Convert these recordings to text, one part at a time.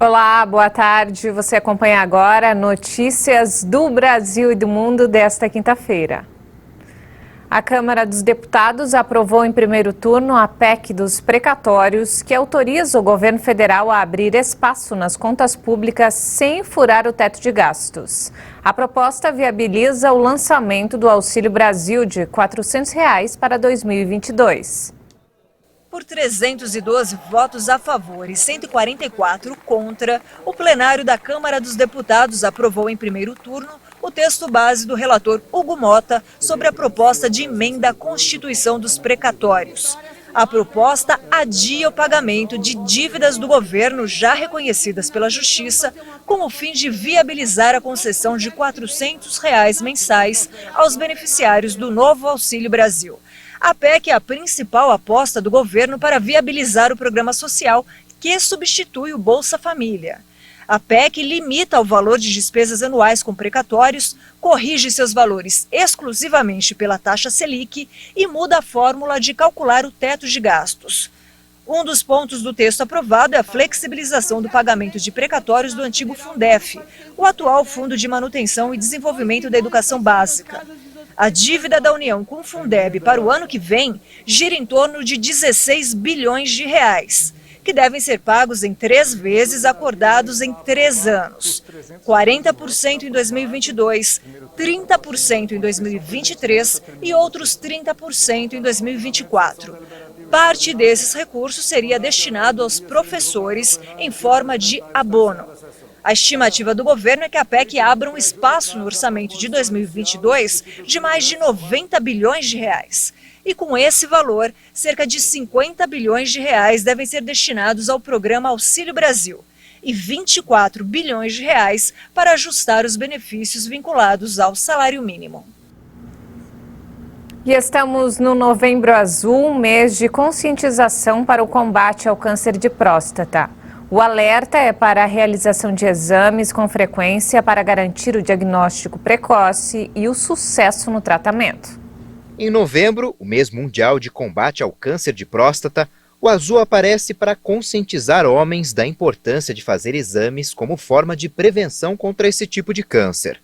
Olá, boa tarde. Você acompanha agora notícias do Brasil e do mundo desta quinta-feira. A Câmara dos Deputados aprovou em primeiro turno a PEC dos precatórios, que autoriza o governo federal a abrir espaço nas contas públicas sem furar o teto de gastos. A proposta viabiliza o lançamento do Auxílio Brasil de R$ 400 para 2022. Por 312 votos a favor e 144 contra, o plenário da Câmara dos Deputados aprovou em primeiro turno o texto base do relator Hugo Mota sobre a proposta de emenda à Constituição dos precatórios. A proposta adia o pagamento de dívidas do governo já reconhecidas pela Justiça, com o fim de viabilizar a concessão de R$ 400 mensais aos beneficiários do novo Auxílio Brasil. A PEC é a principal aposta do governo para viabilizar o programa social que substitui o Bolsa Família. A PEC limita o valor de despesas anuais com precatórios, corrige seus valores exclusivamente pela taxa Selic e muda a fórmula de calcular o teto de gastos. Um dos pontos do texto aprovado é a flexibilização do pagamento de precatórios do antigo Fundef, o atual Fundo de Manutenção e Desenvolvimento da Educação Básica. A dívida da União com o Fundeb para o ano que vem gira em torno de 16 bilhões de reais, que devem ser pagos em 3 vezes, acordados em 3 anos. 40% em 2022, 30% em 2023 e outros 30% em 2024. Parte desses recursos seria destinado aos professores em forma de abono. A estimativa do governo é que a PEC abra um espaço no orçamento de 2022 de mais de 90 bilhões de reais. E com esse valor, cerca de 50 bilhões de reais devem ser destinados ao programa Auxílio Brasil e 24 bilhões de reais para ajustar os benefícios vinculados ao salário mínimo. E estamos no Novembro Azul, um mês de conscientização para o combate ao câncer de próstata. O alerta é para a realização de exames com frequência para garantir o diagnóstico precoce e o sucesso no tratamento. Em novembro, o mês mundial de combate ao câncer de próstata, o azul aparece para conscientizar homens da importância de fazer exames como forma de prevenção contra esse tipo de câncer.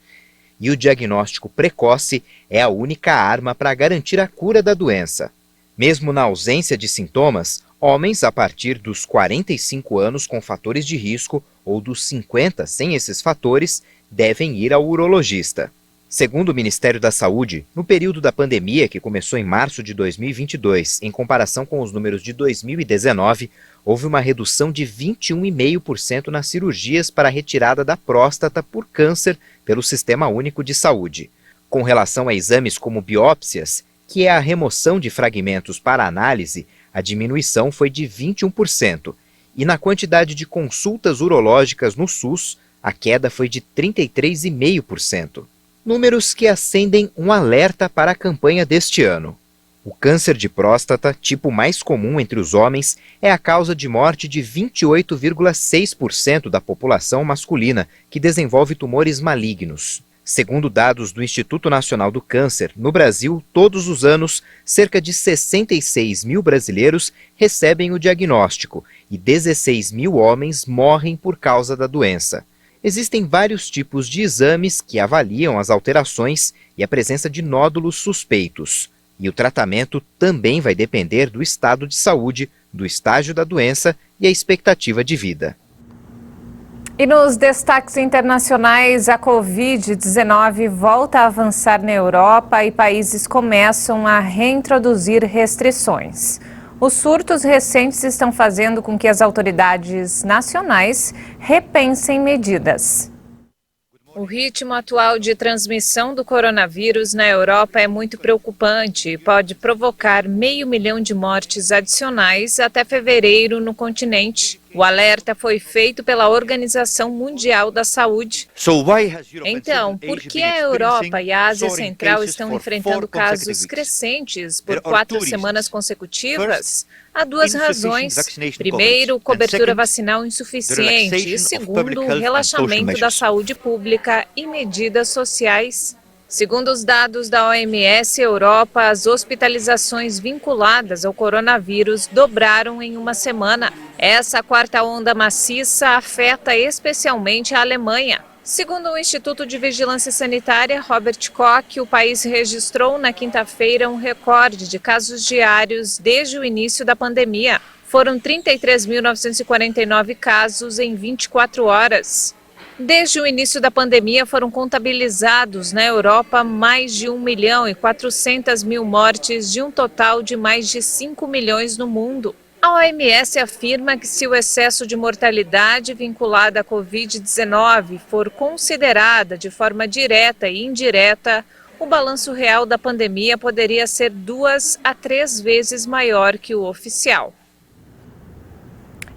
E o diagnóstico precoce é a única arma para garantir a cura da doença. Mesmo na ausência de sintomas, homens a partir dos 45 anos com fatores de risco ou dos 50 sem esses fatores devem ir ao urologista. Segundo o Ministério da Saúde, no período da pandemia, que começou em março de 2022, em comparação com os números de 2019, houve uma redução de 21,5% nas cirurgias para a retirada da próstata por câncer pelo Sistema Único de Saúde. Com relação a exames como biópsias, que é a remoção de fragmentos para análise, a diminuição foi de 21%. E na quantidade de consultas urológicas no SUS, a queda foi de 33,5%. Números que acendem um alerta para a campanha deste ano. O câncer de próstata, tipo mais comum entre os homens, é a causa de morte de 28,6% da população masculina que desenvolve tumores malignos. Segundo dados do Instituto Nacional do Câncer, no Brasil, todos os anos, cerca de 66 mil brasileiros recebem o diagnóstico e 16 mil homens morrem por causa da doença. Existem vários tipos de exames que avaliam as alterações e a presença de nódulos suspeitos. E o tratamento também vai depender do estado de saúde, do estágio da doença e a expectativa de vida. E nos destaques internacionais, a Covid-19 volta a avançar na Europa e países começam a reintroduzir restrições. Os surtos recentes estão fazendo com que as autoridades nacionais repensem medidas. O ritmo atual de transmissão do coronavírus na Europa é muito preocupante e pode provocar 500 mil de mortes adicionais até fevereiro no continente. O alerta foi feito pela Organização Mundial da Saúde. Então, por que a Europa e a Ásia Central estão enfrentando casos crescentes por 4 semanas consecutivas? Há 2 razões. Primeiro, cobertura vacinal insuficiente e segundo, o relaxamento da saúde pública e medidas sociais. Segundo os dados da OMS Europa, as hospitalizações vinculadas ao coronavírus dobraram em uma semana. Essa quarta onda maciça afeta especialmente a Alemanha. Segundo o Instituto de Vigilância Sanitária, Robert Koch, o país registrou na quinta-feira um recorde de casos diários desde o início da pandemia. Foram 33.949 casos em 24 horas. Desde o início da pandemia, foram contabilizados na Europa mais de 1.400.000 mortes, de um total de mais de 5 milhões no mundo. A OMS afirma que se o excesso de mortalidade vinculada à Covid-19 for considerada de forma direta e indireta, o balanço real da pandemia poderia ser 2 a 3 vezes maior que o oficial.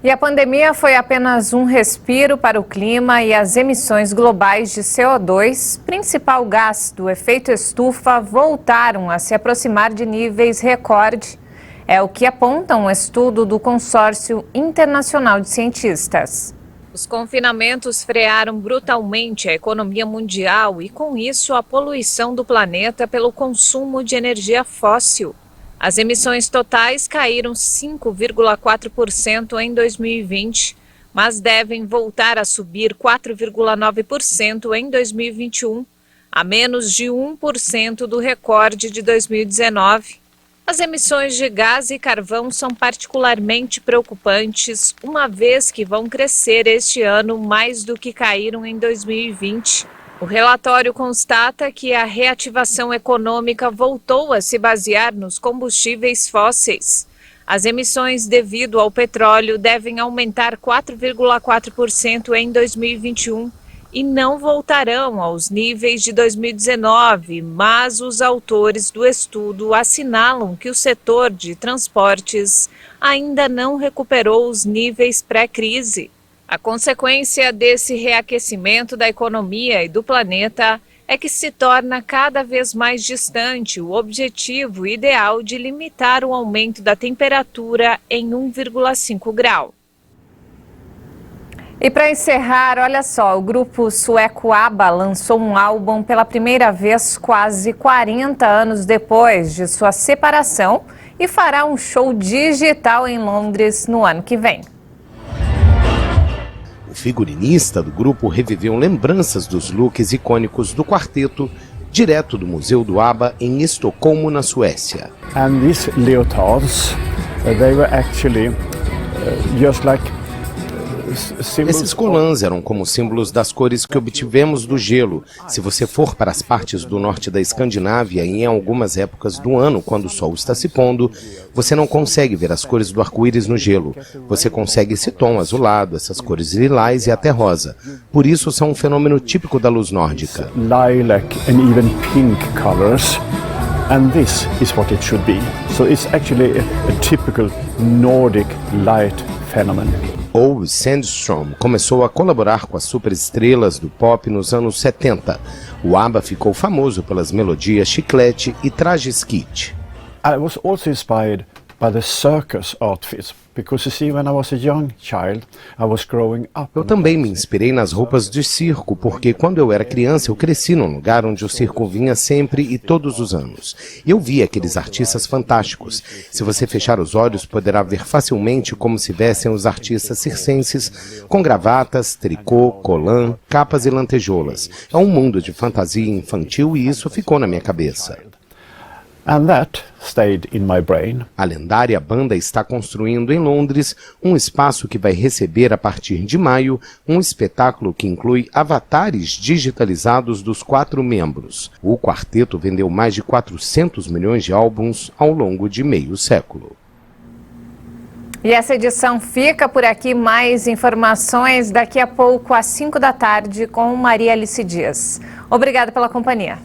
E a pandemia foi apenas um respiro para o clima e as emissões globais de CO2, principal gás do efeito estufa, voltaram a se aproximar de níveis recorde. É o que aponta um estudo do Consórcio Internacional de Cientistas. Os confinamentos frearam brutalmente a economia mundial e, com isso, a poluição do planeta pelo consumo de energia fóssil. As emissões totais caíram 5,4% em 2020, mas devem voltar a subir 4,9% em 2021, a menos de 1% do recorde de 2019. As emissões de gás e carvão são particularmente preocupantes, uma vez que vão crescer este ano mais do que caíram em 2020. O relatório constata que a reativação econômica voltou a se basear nos combustíveis fósseis. As emissões devido ao petróleo devem aumentar 4,4% em 2021 e não voltarão aos níveis de 2019, mas os autores do estudo assinalam que o setor de transportes ainda não recuperou os níveis pré-crise. A consequência desse reaquecimento da economia e do planeta é que se torna cada vez mais distante o objetivo ideal de limitar o aumento da temperatura em 1,5 grau. E para encerrar, olha só, o grupo sueco ABBA lançou um álbum pela primeira vez quase 40 anos depois de sua separação e fará um show digital em Londres no ano que vem. O figurinista do grupo reviveu lembranças dos looks icônicos do quarteto direto do Museu do ABBA em Estocolmo, na Suécia. And these leotards, they were actually just like esses colãs eram como símbolos das cores que obtivemos do gelo. Se você for para as partes do norte da Escandinávia e em algumas épocas do ano, quando o sol está se pondo, você não consegue ver as cores do arco-íris no gelo. Você consegue esse tom azulado, essas cores lilás e até rosa. Por isso são um fenômeno típico da luz nórdica. Lilac and even pink colors. And this is what it should be. So it's actually a typical Nordic light phenomenon. Ove Sandstrom começou a colaborar com as superestrelas do pop nos anos 70. O ABBA ficou famoso pelas melodias Chiclete e Trajes Kit. I was also inspired by the circus outfits, because you see, when I was a young child, I was growing up. Eu também me inspirei nas roupas de circo, porque quando eu era criança eu cresci num lugar onde o circo vinha sempre e todos os anos. E eu vi aqueles artistas fantásticos. Se você fechar os olhos, poderá ver facilmente como se vestem os artistas circenses, com gravatas, tricô, colã, capas e lantejoulas. É um mundo de fantasia infantil e isso ficou na minha cabeça. And that stayed in my brain. A lendária banda está construindo em Londres um espaço que vai receber a partir de maio um espetáculo que inclui avatares digitalizados dos 4 membros. O quarteto vendeu mais de 400 milhões de álbuns ao longo de meio século. E essa edição fica por aqui. Mais informações daqui a pouco às 5 da tarde com Maria Alice Dias. Obrigada pela companhia.